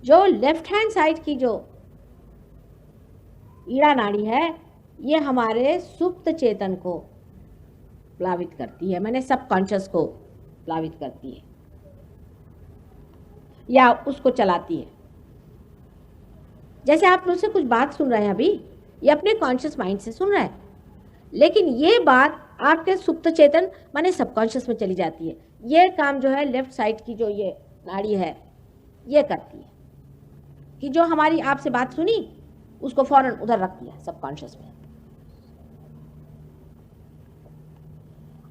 जो left hand side की जो ईड़ा नाड़ी है, ये हमारे सुप्त चेतन को प्लावित करती है, मैंने सबकॉन्शियस को प्लावित करती है या उसको चलाती है। जैसे आप मुझसे कुछ बात सुन रहे हैं अभी, ये अपने कॉन्शियस माइंड से सुन रहे हैं, लेकिन ये बात आपके सुप्त चेतन माने सबकॉन्शियस में चली जाती है। ये काम जो है लेफ्ट साइड की जो ये नाड़ी है ये करती है कि जो हमारी आपसे बात सुनी उसको फौरन उधर रख दिया सबकॉन्शियस में।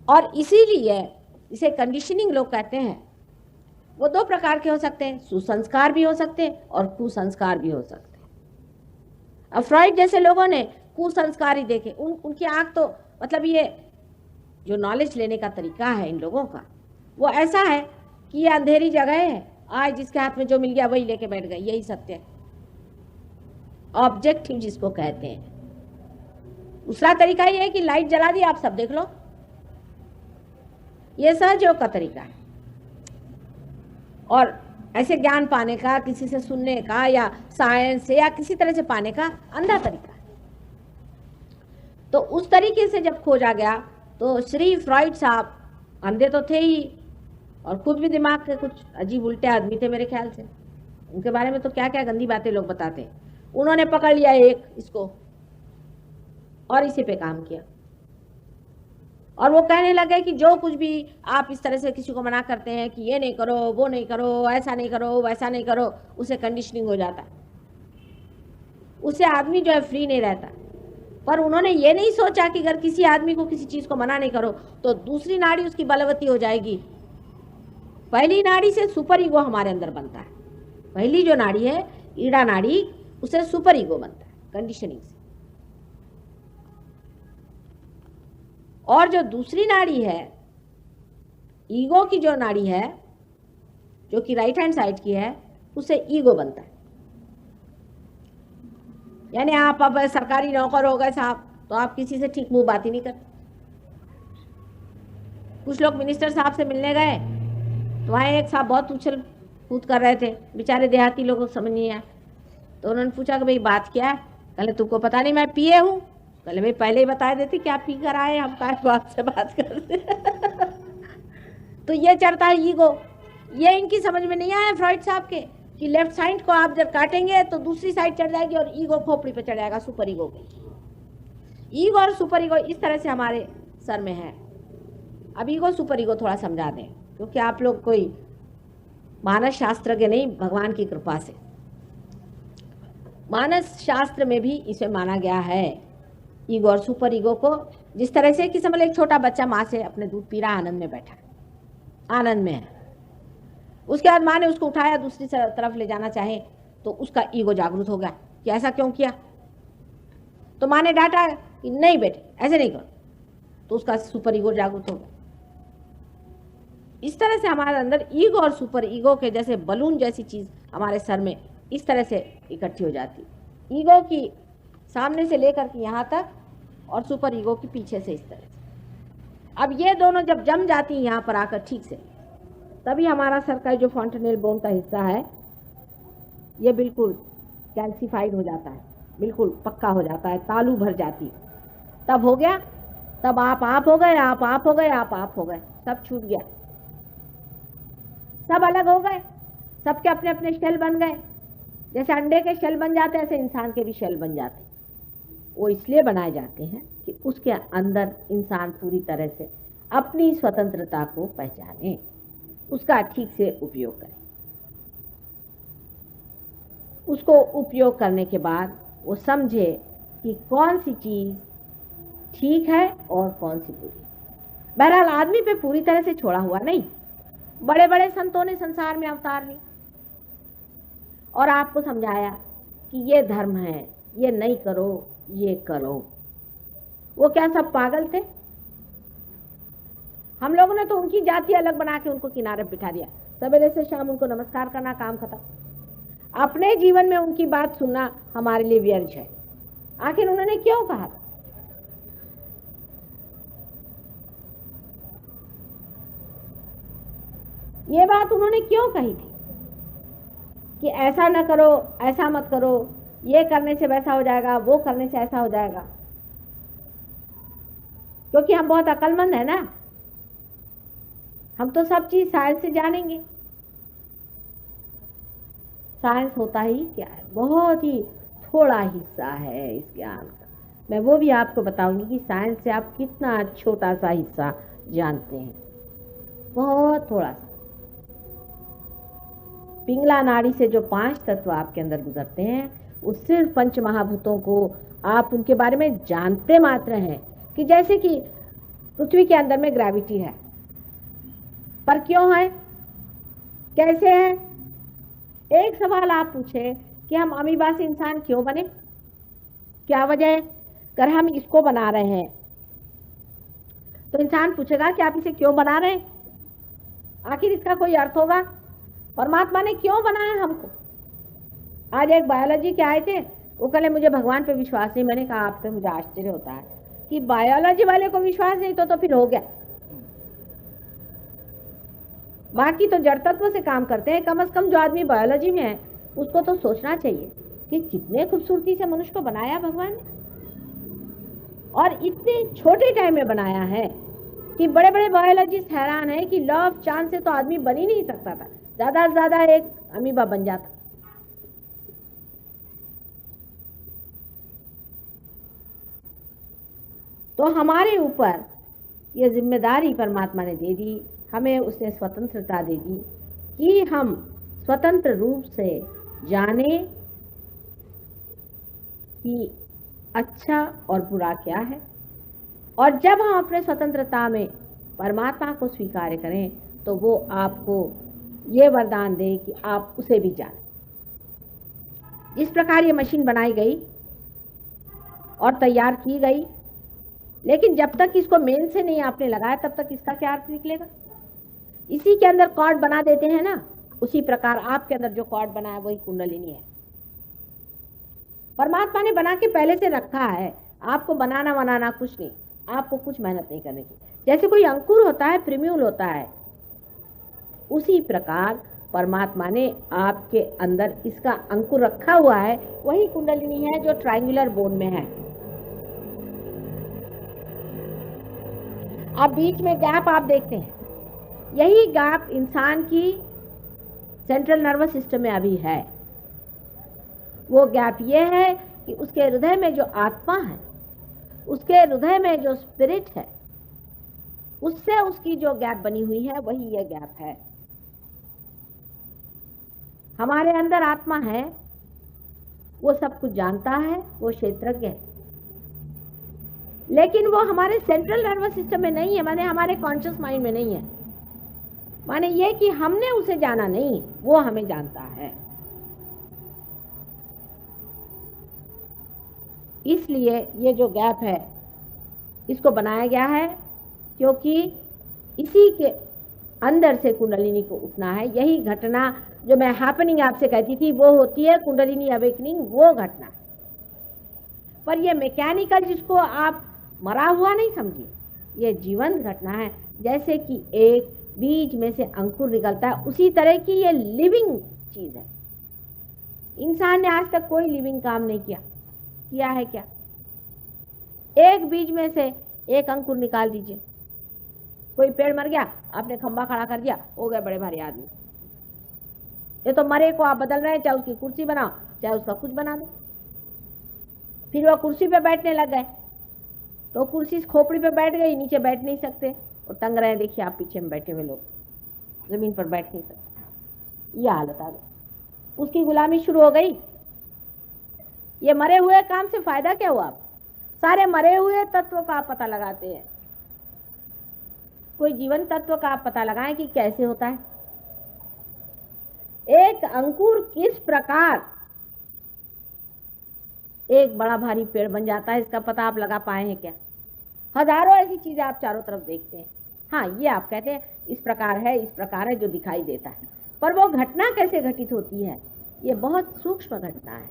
और इसीलिए इसे कंडीशनिंग लोग कहते हैं। वो दो प्रकार के हो सकते हैं, सुसंस्कार भी हो सकते हैं और कुसंस्कार भी हो सकते हैं। अब फ्रॉइड जैसे लोगों ने कुसंस्कार ही देखे, उनकी आंख तो मतलब ये जो नॉलेज लेने का तरीका है इन लोगों का वो ऐसा है कि ये अंधेरी जगह है, आज जिसके हाथ में जो मिल गया वही लेके बैठ गए, यही सत्य है, ऑब्जेक्टिव जिसको कहते हैं। दूसरा तरीका ये है कि लाइट जला दी, आप सब देख लो, ये सहजयोग का तरीका है। और ऐसे ज्ञान पाने का, किसी से सुनने का या साइंस से या किसी तरह से पाने का अंधा तरीका है। तो उस तरीके से जब खोजा गया तो श्री फ्रॉइड साहब अंधे तो थे ही और खुद भी दिमाग के कुछ अजीब उल्टे आदमी थे मेरे ख्याल से। उनके बारे में तो क्या क्या गंदी बातें लोग बताते हैं। उन्होंने पकड़ लिया एक इसको और इसी पे काम किया और वो कहने लगे कि जो कुछ भी आप इस तरह से किसी को मना करते हैं कि ये नहीं करो, वो नहीं करो, ऐसा नहीं करो, वैसा नहीं करो, उसे कंडीशनिंग हो जाता, उससे आदमी जो है फ्री नहीं रहता। पर उन्होंने ये नहीं सोचा कि अगर किसी आदमी को किसी चीज को मना नहीं करो तो दूसरी नाड़ी उसकी बलवती हो जाएगी। पहली नाड़ी से सुपर ईगो हमारे अंदर बनता है। पहली जो नाड़ी है ईड़ा नाड़ी, उसे सुपर ईगो बनता है कंडीशनिंग से। और जो दूसरी नाड़ी है ईगो की जो नाड़ी है जो कि राइट हैंड साइड की है, उसे ईगो बनता है। यानी आप अब सरकारी नौकर हो गए साहब तो आप किसी से ठीक मुंह बात ही नहीं करते। कुछ लोग मिनिस्टर साहब से मिलने गए तो वहाँ एक साहब बहुत उछल कूद कर रहे थे, बेचारे देहाती लोगों को समझ नहीं आया। तो उन्होंने पूछा कि भाई बात क्या है? कहले तुमको पता नहीं मैं पिए हूँ। कहले भाई पहले ही बता देती क्या पी कर आए, हम काय बात से बात करते। तो ये चढ़ता है ईगो। ये इनकी समझ में नहीं आया फ्रॉइड साहब के कि लेफ्ट साइड को आप जब काटेंगे तो दूसरी साइड चढ़ जाएगी और ईगो खोपड़ी पे चढ़ जाएगा, सुपर ईगो पे। ईगो और सुपर ईगो इस तरह से हमारे सर में है। अब ईगो सुपर ईगो थोड़ा समझा दें क्योंकि आप लोग कोई मानस शास्त्र के नहीं, भगवान की कृपा से। मानस शास्त्र में भी इसे माना गया है ईगो और सुपर ईगो को। जिस तरह से कि समझ एक छोटा बच्चा माँ से अपने दूध पी रहा, आनंद में बैठा है, आनंद में है। उसके बाद माँ ने उसको उठाया दूसरी तरफ ले जाना चाहे तो उसका ईगो जागरूक हो गया कि ऐसा क्यों किया। तो माँ ने डांटा कि नहीं बेटे ऐसे नहीं करो, तो उसका सुपर ईगो जागरूक हो गया। इस तरह से हमारे अंदर ईगो और सुपर ईगो के जैसे बलून जैसी चीज हमारे सर में इस तरह से इकट्ठी हो जाती। ईगो की सामने से लेकर के यहाँ तक और सुपर ईगो की पीछे से इस तरह से। अब ये दोनों जब जम जाती हैं यहाँ पर आकर ठीक से, तभी हमारा सर का जो फॉन्टेनेल बोन का हिस्सा है ये बिल्कुल कैल्सिफाइड हो जाता है, बिल्कुल पक्का हो जाता है, तालू भर जाती है। तब हो गया, तब आप हो गए, आप हो गए, आप हो गए, सब छूट गया, सब अलग हो गए, सबके अपने अपने शेल बन गए। जैसे अंडे के शेल बन जाते हैं ऐसे इंसान के भी शेल बन जाते हैं। वो इसलिए बनाए जाते हैं कि उसके अंदर इंसान पूरी तरह से अपनी स्वतंत्रता को पहचाने, उसका ठीक से उपयोग करे। उसको उपयोग करने के बाद वो समझे कि कौन सी चीज ठीक है और कौन सी बुरी। बहरहाल आदमी पे पूरी तरह से छोड़ा हुआ नहीं। बड़े बड़े संतों ने संसार में अवतार लिए और आपको समझाया कि ये धर्म है, ये नहीं करो, ये करो। वो क्या सब पागल थे? हम लोगों ने तो उनकी जाति अलग बना के उनको किनारे बिठा दिया, सवेरे से शाम उनको नमस्कार करना, काम खत्म। अपने जीवन में उनकी बात सुनना हमारे लिए व्यर्थ है। आखिर उन्होंने क्यों कहा? ये बात उन्होंने क्यों कही थी? कि ऐसा ना करो, ऐसा मत करो, ये करने से वैसा हो जाएगा, वो करने से ऐसा हो जाएगा, क्योंकि हम बहुत अक्लमंद है ना, हम तो सब चीज साइंस से जानेंगे। साइंस होता ही क्या है, बहुत ही थोड़ा हिस्सा है इस ज्ञान का। मैं वो भी आपको बताऊंगी कि साइंस से आप कितना छोटा सा हिस्सा जानते हैं, बहुत थोड़ा सा। पिंगला नाड़ी से जो 5 तत्व आपके अंदर गुजरते हैं, उस सिर्फ पंच महाभूतों को आप उनके बारे में जानते मात्र हैं। कि जैसे कि पृथ्वी के अंदर में ग्रेविटी है, पर क्यों है, कैसे है? एक सवाल आप पूछे कि हम अमीबा से इंसान क्यों बने, क्या वजह है? अगर हम इसको बना रहे हैं तो इंसान पूछेगा कि आप इसे क्यों बना रहे हैं, आखिर इसका कोई अर्थ होगा। परमात्मा ने क्यों बनाया हमको? आज एक बायोलॉजी के आए थे, वो कहले मुझे भगवान पे विश्वास नहीं। मैंने कहा आप पे मुझे आश्चर्य होता है कि बायोलॉजी वाले को विश्वास नहीं तो फिर हो गया। बाकी तो जड़ तत्व से काम करते हैं, कम से कम जो आदमी बायोलॉजी में है उसको तो सोचना चाहिए कि कितने खूबसूरती से मनुष्य को बनाया भगवान ने, और इतने छोटे टाइम में बनाया है कि बड़े बड़े बायोलॉजिस्ट हैरान है कि लॉ ऑफ चांस से तो आदमी बन ही नहीं सकता था, ज्यादा से ज्यादा एक अमीबा बन जाता। तो हमारे ऊपर ये जिम्मेदारी परमात्मा ने दे दी, हमें उसने स्वतंत्रता दे दी कि हम स्वतंत्र रूप से जाने कि अच्छा और बुरा क्या है। और जब हम अपने स्वतंत्रता में परमात्मा को स्वीकार करें तो वो आपको ये वरदान दे कि आप उसे भी जानें। जिस प्रकार ये मशीन बनाई गई और तैयार की गई, लेकिन जब तक इसको मेन से नहीं आपने लगाया तब तक इसका क्या अर्थ निकलेगा? इसी के अंदर कॉर्ड बना देते हैं ना, उसी प्रकार आपके अंदर जो कॉर्ड बना है वही कुंडलिनी है। परमात्मा ने बना के पहले से रखा है, आपको बनाना कुछ नहीं, आपको कुछ मेहनत नहीं करने की। जैसे कोई अंकुर होता है, प्रिम्यूल होता है, उसी प्रकार परमात्मा ने आपके अंदर इसका अंकुर रखा हुआ है। वही कुंडलिनी है जो ट्रायंगुलर बोन में है। आप बीच में गैप आप देखते हैं, यही गैप इंसान की सेंट्रल नर्वस सिस्टम में अभी है। वो गैप ये है कि उसके हृदय में जो आत्मा है, उसके हृदय में जो स्पिरिट है, उससे उसकी जो गैप बनी हुई है वही ये गैप है। हमारे अंदर आत्मा है, वो सब कुछ जानता है, वो क्षेत्रज्ञ है, लेकिन वो हमारे सेंट्रल नर्वस सिस्टम में नहीं है, माने हमारे कॉन्शियस माइंड में नहीं है। माने ये कि हमने उसे जाना नहीं, वो हमें जानता है। इसलिए ये जो गैप है इसको बनाया गया है, क्योंकि इसी के अंदर से कुंडलिनी को उठना है। यही घटना जो मैं हैपनिंग आपसे कहती थी वो होती है कुंडलिनी अवेकनिंग, वो घटना। पर ये मैकेनिकल जिसको आप मरा हुआ नहीं समझिए, ये जीवंत घटना है। जैसे कि एक बीज में से अंकुर निकलता है, उसी तरह की ये लिविंग चीज है। इंसान ने आज तक कोई लिविंग काम नहीं किया है क्या? एक बीज में से एक अंकुर निकाल दीजिए, कोई पेड़ मर गया, आपने खंबा खड़ा कर दिया, हो गए बड़े भारी आदमी। ये तो मरे को आप बदल रहे हैं, चाहे उसकी कुर्सी बनाओ, चाहे उसका कुछ बना दो। फिर वो कुर्सी पे बैठने लग गए तो कुर्सी खोपड़ी पे बैठ गई, नीचे बैठ नहीं सकते और टंग रहे हैं। देखिए आप पीछे में बैठे हुए लोग जमीन पर बैठ नहीं सकते, यह हालत आ गई। उसकी गुलामी शुरू हो गई। ये मरे हुए काम से फायदा क्या हुआ? आप सारे मरे हुए तत्वों का आप पता लगाते हैं, कोई जीवन तत्व का आप पता लगाएं कि कैसे होता है। एक अंकुर किस प्रकार एक बड़ा भारी पेड़ बन जाता है, इसका पता आप लगा पाए हैं क्या? हजारों ऐसी चीजें आप चारों तरफ देखते हैं। हाँ, ये आप कहते हैं इस प्रकार है, इस प्रकार है, जो दिखाई देता है, पर वो घटना कैसे घटित होती है, ये बहुत सूक्ष्म घटना है,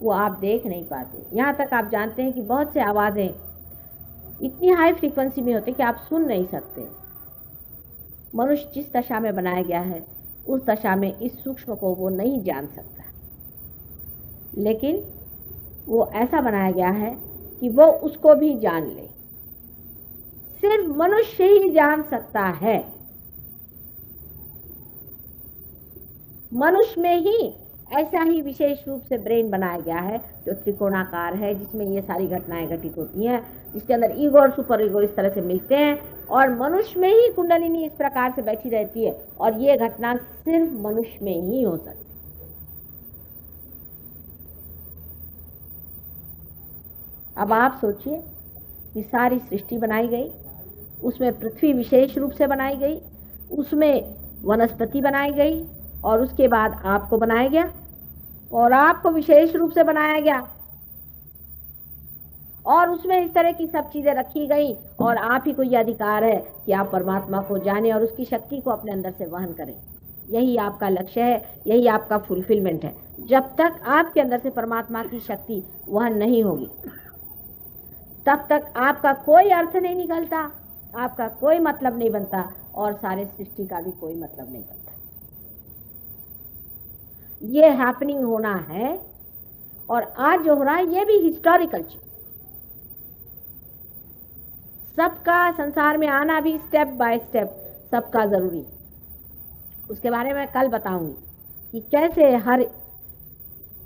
वो आप देख नहीं पाते। यहां तक आप जानते हैं कि बहुत से आवाजें इतनी हाई फ्रीक्वेंसी में होते कि आप सुन नहीं सकते। मनुष्य जिस दशा में बनाया गया है उस दशा में इस सूक्ष्म को वो नहीं जान सकता, लेकिन वो ऐसा बनाया गया है कि वो उसको भी जान ले। सिर्फ मनुष्य ही जान सकता है। मनुष्य में ही ऐसा ही विशेष रूप से ब्रेन बनाया गया है जो त्रिकोणाकार है, जिसमें ये सारी घटनाएं घटित होती हैं, जिसके अंदर ईगो और सुपर ईगो इस तरह से मिलते हैं, और मनुष्य में ही कुंडलिनी इस प्रकार से बैठी रहती है, और ये घटना सिर्फ मनुष्य में ही हो सकती है। अब आप सोचिए कि सारी सृष्टि बनाई गई, उसमें पृथ्वी विशेष रूप से बनाई गई, उसमें वनस्पति बनाई गई, और उसके बाद आपको बनाया गया, और आपको विशेष रूप से बनाया गया, और उसमें इस तरह की सब चीजें रखी गई, और आप ही को यह अधिकार है कि आप परमात्मा को जाने और उसकी शक्ति को अपने अंदर से वहन करें। यही आपका लक्ष्य है, यही आपका फुलफिलमेंट है। जब तक आपके अंदर से परमात्मा की शक्ति वहन नहीं होगी, तब तक आपका कोई अर्थ नहीं निकलता, आपका कोई मतलब नहीं बनता, और सारे सृष्टि का भी कोई मतलब नहीं बनता। ये हैपनिंग होना है, और आज जो हो रहा है ये भी हिस्टोरिकल चीज। सबका संसार में आना भी स्टेप बाय स्टेप सबका जरूरी। उसके बारे में कल बताऊंगी कि कैसे हर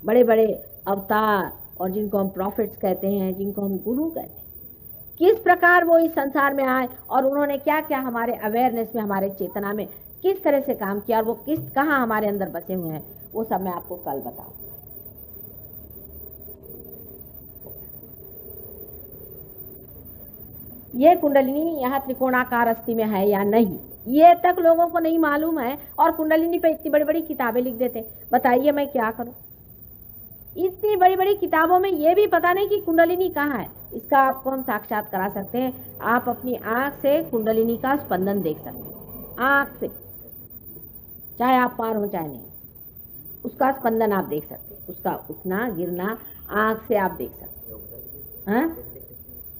बड़े बड़े अवतार, और जिनको हम प्रॉफिट्स कहते हैं, जिनको हम गुरु कहते हैं, किस प्रकार वो इस संसार में आए, और उन्होंने क्या क्या हमारे अवेयरनेस में, हमारे चेतना में किस तरह से काम किया, और वो कहाँ हमारे अंदर बसे हुए हैं, वो सब मैं आपको कल बताऊंगा। ये कुंडलिनी यहाँ त्रिकोणाकार अस्थि में है या नहीं, ये तक लोगों को नहीं मालूम है, और कुंडलिनी पे इतनी बड़ी बड़ी किताबें लिख देते। बताइए मैं क्या करूं? इतनी बड़ी बड़ी किताबों में ये भी पता नहीं कि कुंडलिनी कहाँ है। इसका आपको हम साक्षात करा सकते हैं। आप अपनी आंख से कुंडलिनी का स्पंदन देख सकते हैं, आंख से, चाहे आप पार हो चाहे नहीं, उसका स्पंदन आप देख सकते हैं, उसका उठना गिरना आंख से आप देख सकते हो। हाँ,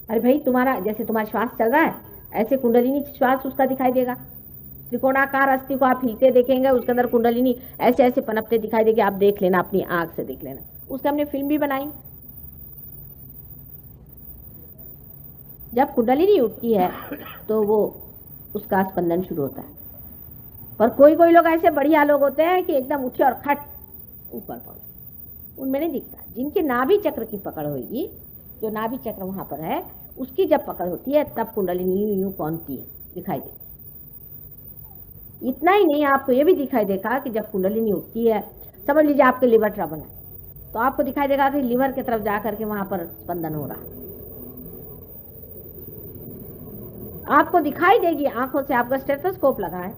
अरे भाई, तुम्हारा जैसे तुम्हारा श्वास चल रहा है, ऐसे कुंडलिनी श्वास उसका दिखाई देगा। त्रिकोणाकार अस्थि को आप हिलते देखेंगे, उसके अंदर कुंडलिनी ऐसे ऐसे पनपते दिखाई देगी। आप देख लेना, अपनी आंख से देख लेना। उसका हमने फिल्म भी बनाई। जब कुंडलिनी उठती है तो वो उसका स्पंदन शुरू होता है। पर कोई कोई लोग ऐसे बढ़िया लोग होते हैं कि एकदम उठे और खट ऊपर पहुंचे, उनमें नहीं दिखता। जिनके नाभि चक्र की पकड़ होगी, जो नाभि चक्र वहां पर है, उसकी जब पकड़ होती है तब कुंडलिनी यूं यूं पहुंचती है, दिखाई देती। इतना ही नहीं, आपको ये भी दिखाई देगा कि जब कुंडलिनी उठती है, समझ लीजिए आपके लिवर ट्रबल है, तो आपको दिखाई देगा कि लिवर की तरफ जाकर के वहां पर स्पंदन हो रहा है। आपको दिखाई देगी आंखों से, आपका स्टेथोस्कोप लगा है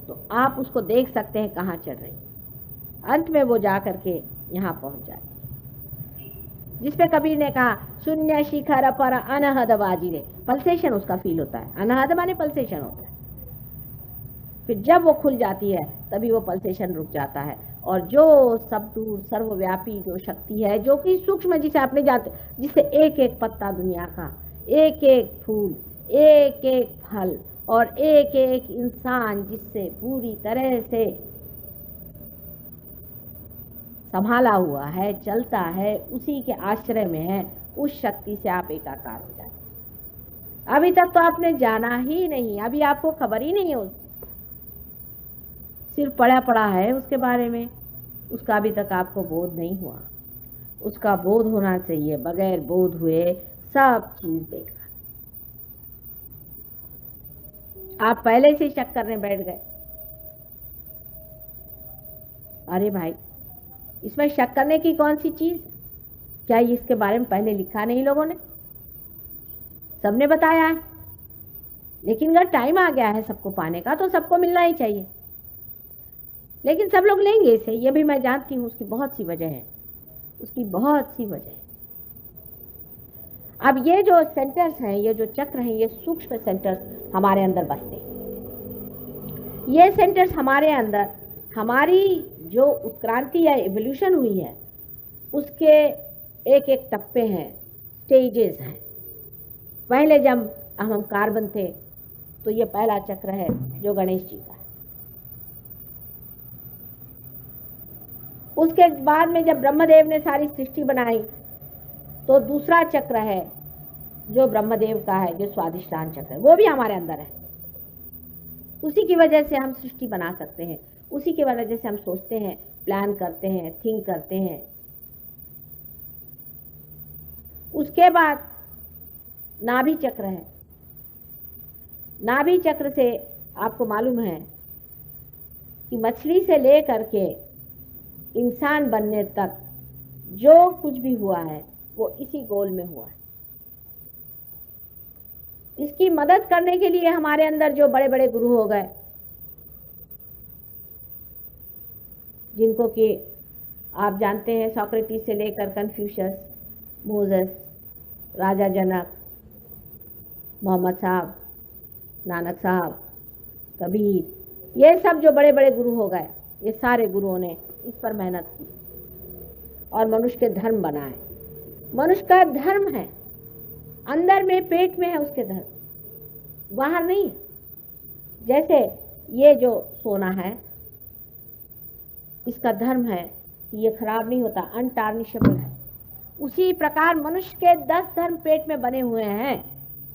तो आप उसको देख सकते हैं कहाँ चढ़ रही। अंत में वो जाकर के यहाँ पहुंच जाती है, जिसपे कबीर ने कहा, शून्य शिखर पर अनहद बाजिरे। पल्सेशन उसका फील होता है, अनहद माने पल्सेशन होता है। फिर जब वो खुल जाती है तभी वो पल्सेशन रुक जाता है, और जो सब दूर सर्वव्यापी जो शक्ति है, जो कि सूक्ष्म, जिसे आपने जानते, जिससे एक एक पत्ता दुनिया का, एक एक फूल, एक एक फल और एक एक इंसान जिससे पूरी तरह से संभाला हुआ है, चलता है, उसी के आश्रय में है, उस शक्ति से आप एकाकार हो जाते। अभी तक तो आपने जाना ही नहीं, अभी आपको खबर ही नहीं है, सिर्फ पढ़ा पढ़ा है उसके बारे में, उसका अभी तक आपको बोध नहीं हुआ। उसका बोध होना चाहिए। बगैर बोध हुए सब चीज बेकार। आप पहले से शक करने बैठ गए। अरे भाई, इसमें शक करने की कौन सी चीज? क्या इसके बारे में पहले लिखा नहीं लोगों ने? सबने बताया है, लेकिन अगर टाइम आ गया है सबको पाने का तो सबको मिलना ही चाहिए। लेकिन सब लोग लेंगे इसे, ये भी मैं जानती हूँ। उसकी बहुत सी वजह है, उसकी बहुत सी वजह है। अब ये जो सेंटर्स हैं, ये जो चक्र हैं, ये सूक्ष्म सेंटर्स हमारे अंदर बसते हैं। ये सेंटर्स हमारे अंदर, हमारी जो उत्क्रांति या एवोल्यूशन हुई है, उसके एक एक टप्पे हैं, स्टेजेस हैं। पहले जब हम कार्बन थे तो ये पहला चक्र है जो गणेश जी का है। उसके बाद में जब ब्रह्मदेव ने सारी सृष्टि बनाई तो दूसरा चक्र है जो ब्रह्मदेव का है, जो स्वाधिष्ठान चक्र है, वो भी हमारे अंदर है। उसी की वजह से हम सृष्टि बना सकते हैं, उसी की वजह से हम सोचते हैं, प्लान करते हैं, थिंक करते हैं। उसके बाद नाभि चक्र है। नाभि चक्र से आपको मालूम है कि मछली से लेकर के इंसान बनने तक जो कुछ भी हुआ है वो इसी गोल में हुआ है। इसकी मदद करने के लिए हमारे अंदर जो बड़े बड़े गुरु हो गए, जिनको कि आप जानते हैं, सोक्रेटिस से लेकर कन्फ्यूशियस, मोसेस, राजा जनक, मोहम्मद साहब, नानक साहब, कबीर, ये सब जो बड़े बड़े गुरु हो गए, ये सारे गुरुओं ने इस पर मेहनत की और मनुष्य के धर्म बनाए। मनुष्य का धर्म है, अंदर में, पेट में है उसके धर्म, बाहर नहीं। जैसे ये जो सोना है, इसका धर्म है कि ये खराब नहीं होता, अनटार्निशेबल है। उसी प्रकार मनुष्य के 10 धर्म पेट में बने हुए हैं।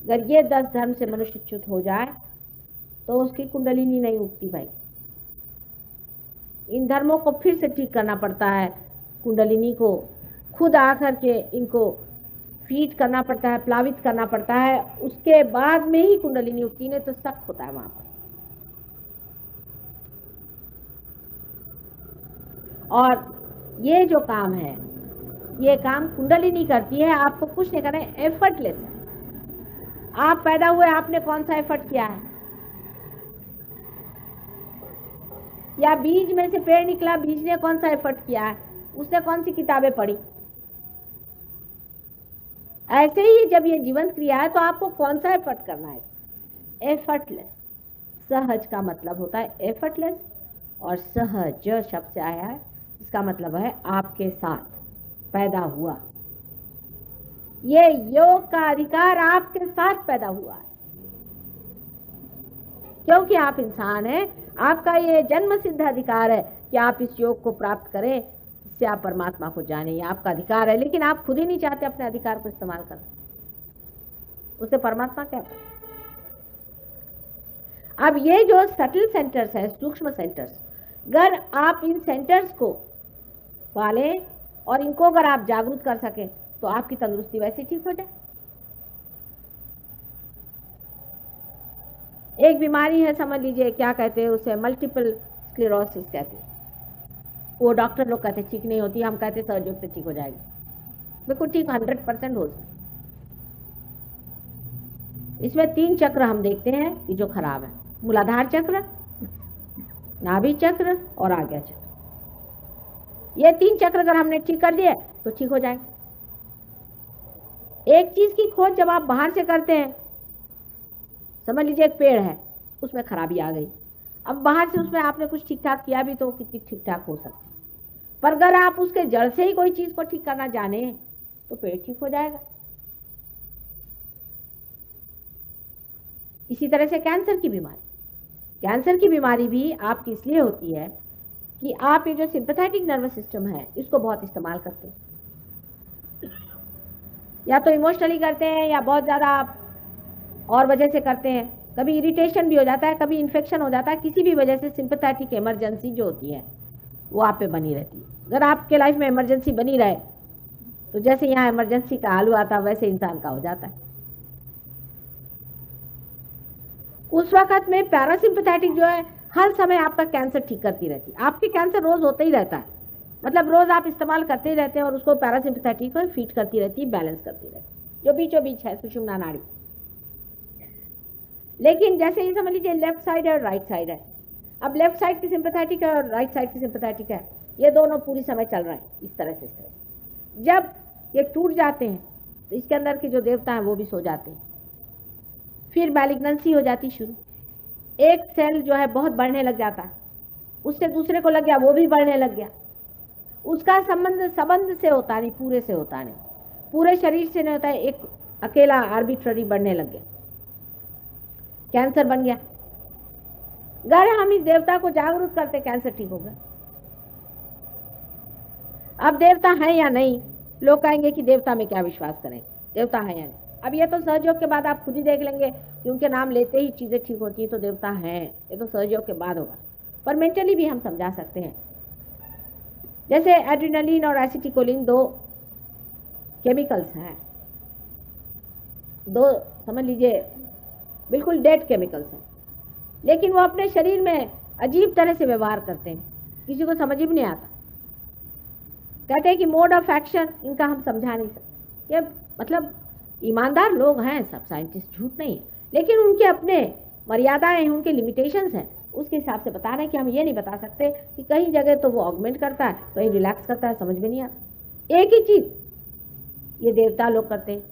अगर ये 10 धर्म से मनुष्य च्युत हो जाए तो उसकी कुंडलिनी नहीं उगती भाई। इन धर्मों को फिर से ठीक करना पड़ता है, कुंडलिनी को खुद आकर के इनको फीड करना पड़ता है, प्लावित करना पड़ता है, उसके बाद में ही कुंडलिनी उगती, नहीं तो सख्त होता है वहां पर। और ये जो काम है, ये काम कुंडलिनी करती है, आपको कुछ नहीं करना है, एफर्टलेस है। आप पैदा हुए, आपने कौन सा एफर्ट किया है? या बीज में से पेड़ निकला, बीज ने कौन सा एफर्ट किया है? उसने कौन सी किताबें पढ़ी? ऐसे ही जब ये जीवंत क्रिया है तो आपको कौन सा एफर्ट करना है? एफर्टलेस। सहज का मतलब होता है एफर्टलेस, और सहज शब्द से आया है, इसका मतलब है आपके साथ पैदा हुआ। ये योग का अधिकार आपके साथ पैदा हुआ है, क्योंकि आप इंसान हैं। आपका ये जन्म सिद्ध अधिकार है कि आप इस योग को प्राप्त करें, इससे आप परमात्मा को जाने, ये आपका अधिकार है। लेकिन आप खुद ही नहीं चाहते अपने अधिकार को इस्तेमाल करना, उसे परमात्मा क्या करे? अब ये जो सटल सेंटर्स है, सूक्ष्म सेंटर्स, अगर आप इन सेंटर्स को पालें और इनको अगर आप जागरूक कर सकें तो आपकी तंदुरुस्ती वैसे ठीक हो जाए। एक बीमारी है, समझ लीजिए, क्या कहते हैं उसे, मल्टीपल स्क्लेरोसिस कहते हैं। वो डॉक्टर लोग कहते ठीक नहीं होती, हम कहते सहयोग से ठीक हो जाएगी। बिल्कुल ठीक, 100% हो सकती। इसमें 3 चक्र हम देखते हैं कि जो खराब है, मूलाधार चक्र, नाभि चक्र और आज्ञा चक्र। ये 3 चक्र अगर हमने ठीक कर दिए तो ठीक हो जाएगा। एक चीज की खोज जब आप बाहर से करते हैं, समझ लीजिए एक पेड़ है, उसमें खराबी आ गई, अब बाहर से उसमें आपने कुछ ठीक ठाक किया भी तो कितनी ठीक ठाक हो सकती, पर अगर आप उसके जड़ से ही कोई चीज को ठीक करना जाने तो पेड़ ठीक हो जाएगा। इसी तरह से कैंसर की बीमारी, कैंसर की बीमारी भी आपकी इसलिए होती है कि आप ये जो सिंपैथेटिक नर्वस सिस्टम है इसको बहुत इस्तेमाल करते हैं, या तो इमोशनली करते हैं या बहुत ज्यादा आप और वजह से करते हैं। कभी इरिटेशन भी हो जाता है, कभी इन्फेक्शन हो जाता है, किसी भी वजह से सिंपैथेटिक इमरजेंसी जो होती है वो आप पे बनी रहती है। अगर आपके लाइफ में इमरजेंसी बनी रहे तो जैसे यहाँ इमरजेंसी का आलू आता है वैसे इंसान का हो जाता है। उस वक्त में पैरासिम्पैथेटिक जो है हर समय आपका कैंसर ठीक करती रहती है। आपके कैंसर रोज होता ही रहता है, मतलब रोज आप इस्तेमाल करते ही रहते हैं और उसको पैरासिम्पैथेटिक को फीड करती रहती है, बैलेंस करती रहती है, जो बीचों बीच है सुषुम्ना नाड़ी। लेकिन जैसे ही समझ लीजिए लेफ्ट साइड है और राइट साइड है, अब लेफ्ट साइड की सिंपैथेटिक है और राइट साइड की सिंपैथेटिक है, ये दोनों पूरी समय चल रहे हैं इस तरह से। जब ये टूट जाते हैं तो इसके अंदर के जो देवता हैं वो भी सो जाते हैं, फिर मैलिग्नेंसी हो जाती शुरू। एक सेल जो है बहुत बढ़ने लग जाता है, उससे दूसरे को लग गया, वो भी बढ़ने लग गया। उसका संबंध से होता नहीं, पूरे से होता नहीं, पूरे शरीर से नहीं होता है, एक अकेला आर्बिट्ररी बढ़ने लग गया, कैंसर बन गया। अगर हम इस देवता को जागरूक करते कैंसर ठीक होगा। अब देवता हैं या नहीं, लोग कहेंगे कि देवता में क्या विश्वास करें, देवता है या नहीं। अब ये तो सहयोग के बाद आप खुद ही देख लेंगे कि उनके नाम लेते ही चीजें ठीक होती है, तो देवता हैं, ये तो सहयोग के बाद होगा। पर मेंटली भी हम समझा सकते हैं। जैसे एड्रेनलिन और एसिटिकोलिन दो केमिकल्स हैं, दो समझ लीजिए बिल्कुल डेड केमिकल्स हैं, लेकिन वो अपने शरीर में अजीब तरह से व्यवहार करते हैं, किसी को समझ ही नहीं आता। कहते हैं कि मोड ऑफ एक्शन इनका हम समझा नहीं सकते। ये मतलब ईमानदार लोग हैं सब साइंटिस्ट, झूठ नहीं है, लेकिन उनके अपने मर्यादाएं हैं, उनके लिमिटेशंस हैं, उसके हिसाब से बता रहे हैं कि हम ये नहीं बता सकते कि कहीं जगह तो वो ऑगमेंट करता है, कहीं रिलैक्स करता है, समझ में नहीं आता। एक ही चीज ये देवता लोग करते हैं।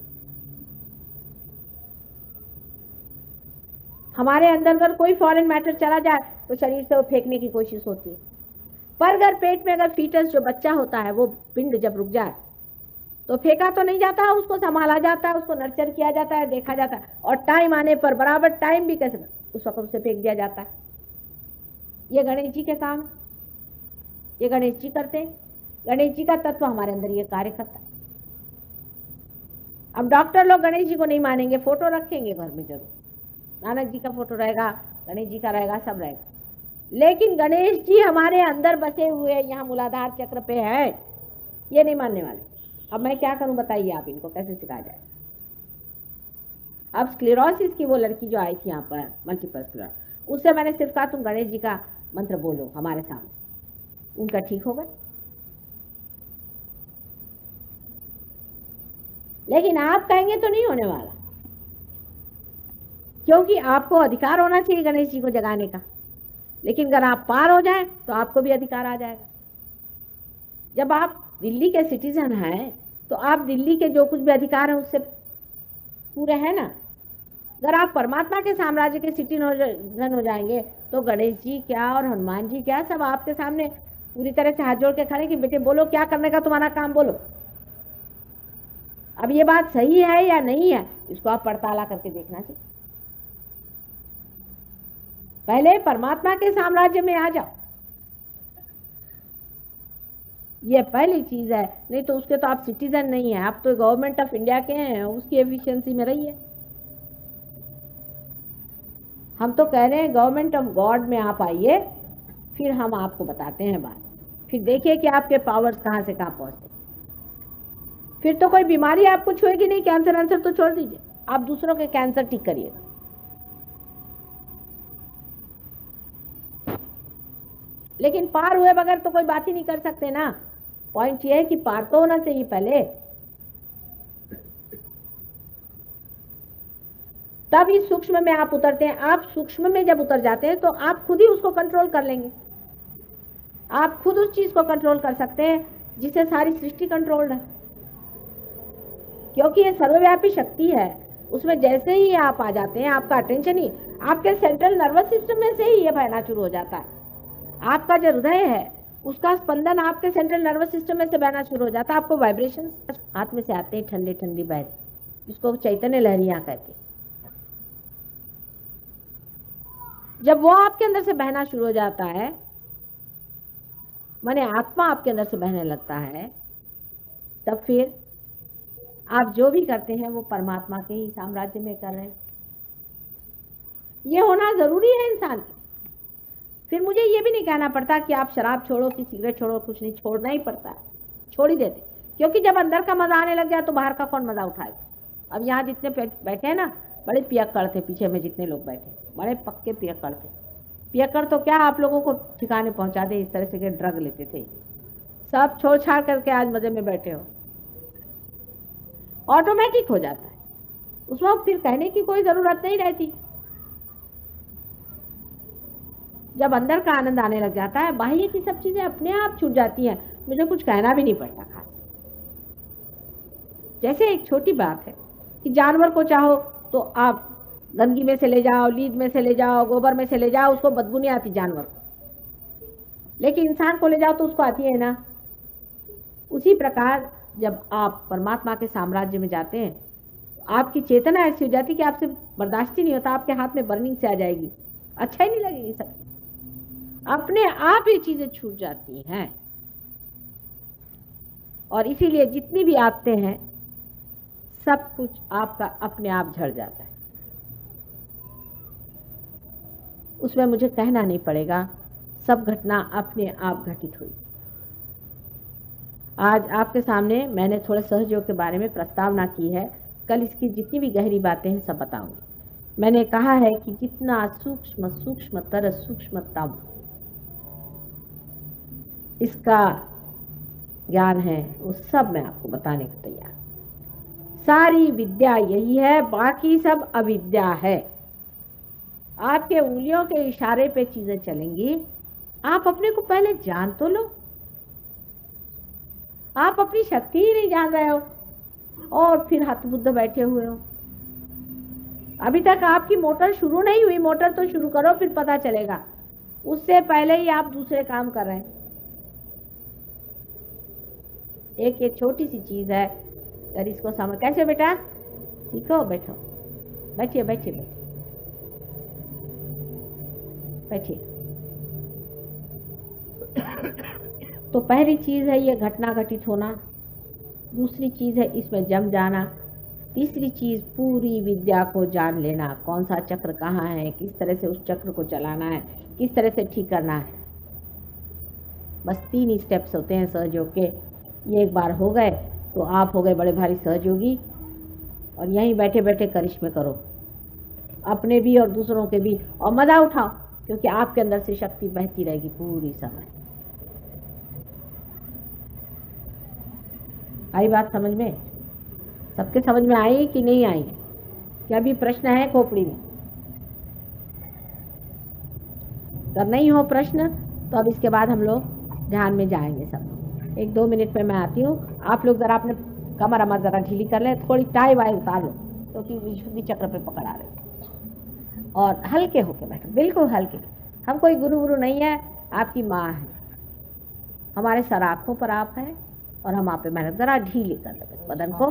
हमारे अंदर अगर कोई फॉरेन मैटर चला जाए तो शरीर से वो फेंकने की कोशिश होती है, पर अगर पेट में अगर फीटस जो बच्चा होता है वो पिंड जब रुक जाए तो फेंका तो नहीं जाता, उसको संभाला जाता है, उसको नर्चर किया जाता है, देखा जाता है, और टाइम आने पर बराबर टाइम भी कैसे उस वक्त उसे फेंक दिया जाता है। ये गणेश जी के काम, ये गणेश जी करते हैं। गणेश जी का तत्व हमारे अंदर ये कार्य करता है। अब डॉक्टर लोग गणेश जी को नहीं मानेंगे, फोटो रखेंगे घर में जरूर, नानक जी का फोटो रहेगा, गणेश जी का रहेगा, सब रहेगा, लेकिन गणेश जी हमारे अंदर बसे हुए यहाँ मूलाधार चक्र पे है, ये नहीं मानने वाले। अब मैं क्या करूं बताइए, आप इनको कैसे सिखाया जाए। अब स्क्लेरोसिस की वो लड़की जो आई थी यहाँ पर, मल्टीपल स्क्लेरोसिस, उससे मैंने सिर्फ कहा तुम गणेश जी का मंत्र बोलो हमारे सामने, उनका ठीक होगा। लेकिन आप कहेंगे तो नहीं होने वाला, क्योंकि आपको अधिकार होना चाहिए गणेश जी को जगाने का, लेकिन अगर आप पार हो जाए तो आपको भी अधिकार आ जाएगा। जब आप दिल्ली के सिटीजन हैं तो आप दिल्ली के जो कुछ भी अधिकार है उससे पूरे हैं ना। अगर आप परमात्मा के साम्राज्य के सिटीजन हो जाएंगे तो गणेश जी क्या और हनुमान जी क्या, सब आपके सामने पूरी तरह से हाथ जोड़ के खड़े कि बेटे बोलो क्या करने का तुम्हारा काम, बोलो। अब ये बात सही है या नहीं है, इसको आप पड़ताला करके देखना चाहिए। पहले परमात्मा के साम्राज्य में आ जाओ, ये पहली चीज है। नहीं तो उसके तो आप सिटीजन नहीं है, आप तो गवर्नमेंट ऑफ इंडिया के हैं, उसकी एफिशिएंसी में रहिए। हम तो कह रहे हैं गवर्नमेंट ऑफ गॉड में आप आइए, फिर हम आपको बताते हैं बात, फिर देखिए कि आपके पावर्स कहां से कहां पहुंचते। फिर तो कोई बीमारी आपको छुएगी नहीं, कैंसर आंसर तो छोड़ दीजिए, आप दूसरों के कैंसर ठीक करिएगा। लेकिन पार हुए बगैर तो कोई बात ही नहीं कर सकते ना। पॉइंट ये है कि पार तो होना चाहिए पहले, तब इस सूक्ष्म में आप उतरते हैं। आप सूक्ष्म में जब उतर जाते हैं तो आप खुद ही उसको कंट्रोल कर लेंगे, आप खुद उस चीज को कंट्रोल कर सकते हैं जिसे सारी सृष्टि कंट्रोल्ड है, क्योंकि ये सर्वव्यापी शक्ति है। उसमें जैसे ही आप आ जाते हैं, आपका अटेंशन ही आपके सेंट्रल नर्वस सिस्टम में से ही ये बहना शुरू हो जाता है। आपका जो हृदय है उसका स्पंदन आपके सेंट्रल नर्वस सिस्टम में से बहना शुरू हो जाता है। आपको वाइब्रेशन हाथ में से आते हैं, ठंडे ठंडी बहन, जिसको चैतन्य लहरियां कहते हैं। जब वो आपके अंदर से बहना शुरू हो जाता है, माने आत्मा आपके अंदर से बहने लगता है, तब फिर आप जो भी करते हैं वो परमात्मा के ही साम्राज्य में कर रहे हैं। ये होना जरूरी है इंसान के। फिर मुझे ये भी नहीं कहना पड़ता कि आप शराब छोड़ो कि सिगरेट छोड़ो, कुछ नहीं, छोड़ना ही पड़ता है, छोड़ ही देते, क्योंकि जब अंदर का मजा आने लग गया तो बाहर का कौन मजा उठाएगा। अब यहाँ जितने बैठे हैं ना, बड़े पियक्कड़ थे, पीछे में जितने लोग बैठे बड़े पक्के पियक्कड़ थे। पियक्कड़ तो क्या आप लोगों को ठिकाने पहुंचा दे, इस तरह से के ड्रग लेते थे, सब छोड़ छाड़ करके आज मजे में बैठे हो। ऑटोमेटिक हो जाता है, उसमें फिर कहने की कोई जरूरत नहीं रहती। जब अंदर का आनंद आने लग जाता है, बाह्य की सब चीजें अपने आप छूट जाती हैं, मुझे कुछ कहना भी नहीं पड़ता खास। जैसे एक छोटी बात है कि जानवर को चाहो तो आप गंदगी में से ले जाओ, लीद में से ले जाओ, गोबर में से ले जाओ, उसको बदबू नहीं आती जानवर को, लेकिन इंसान को ले जाओ तो उसको आती है ना। उसी प्रकार जब आप परमात्मा के साम्राज्य में जाते हैं, आपकी चेतना ऐसी हो जाती है कि आपसे बर्दाश्त ही नहीं होता, आपके हाथ में बर्निंग से आ जाएगी, अच्छा ही नहीं लगेगी, सब अपने आप ये चीजें छूट जाती हैं। और इसीलिए जितनी भी आते हैं सब कुछ आपका अपने आप झड़ जाता है, उसमें मुझे कहना नहीं पड़ेगा, सब घटना अपने आप घटित हुई। आज आपके सामने मैंने थोड़ा सहयोग के बारे में प्रस्तावना की है, कल इसकी जितनी भी गहरी बातें हैं सब बताऊंगी। मैंने कहा है कि जितना सूक्ष्म सूक्ष्मतर सूक्ष्मतम इसका ज्ञान है वो सब मैं आपको बताने को तैयार। सारी विद्या यही है, बाकी सब अविद्या है। आपके उंगलियों के इशारे पे चीजें चलेंगी, आप अपने को पहले जान तो लो। आप अपनी शक्ति ही नहीं जान रहे हो और फिर हतबुद्ध बैठे हुए हो। अभी तक आपकी मोटर शुरू नहीं हुई, मोटर तो शुरू करो फिर पता चलेगा। उससे पहले ही आप दूसरे काम कर रहे हैं। एक ये छोटी सी चीज है, अगर इसको समझ। कैसे बेटा? ठीक हो? बैठो, बैठिए बैठिए बैठिए बैठिए। तो पहली चीज है ये घटना घटित होना, दूसरी चीज है इसमें जम जाना, तीसरी चीज पूरी विद्या को जान लेना, कौन सा चक्र कहाँ है, किस तरह से उस चक्र को चलाना है, किस तरह से ठीक करना है। बस 3 स्टेप्स होते हैं सहयोग के। ये एक बार हो गए तो आप हो गए बड़े भारी सहयोगी, और यहीं बैठे बैठे करिश्मे करो, अपने भी और दूसरों के भी, और मजा उठाओ, क्योंकि आपके अंदर से शक्ति बहती रहेगी पूरी समय। आई बात समझ में? सबके समझ में आई कि नहीं आई? क्या भी प्रश्न है खोपड़ी में? अगर नहीं हो प्रश्न तो अब इसके बाद हम लोग ध्यान में जाएंगे सब। 1-2 मिनट में मैं आती हूँ। आप लोग जरा अपने कमर अमर जरा ढीली कर ले, थोड़ी टाई वाई उतार लो, क्योंकि विशुद्धि चक्र पे पकड़ आ रहे, और हल्के होके बैठो, बिल्कुल हल्के। हम कोई गुरु गुरु नहीं है, आपकी माँ है, हमारे सर आँखों पर आप हैं, और हम आप पे मेहनत। जरा ढीली कर लो बदन को।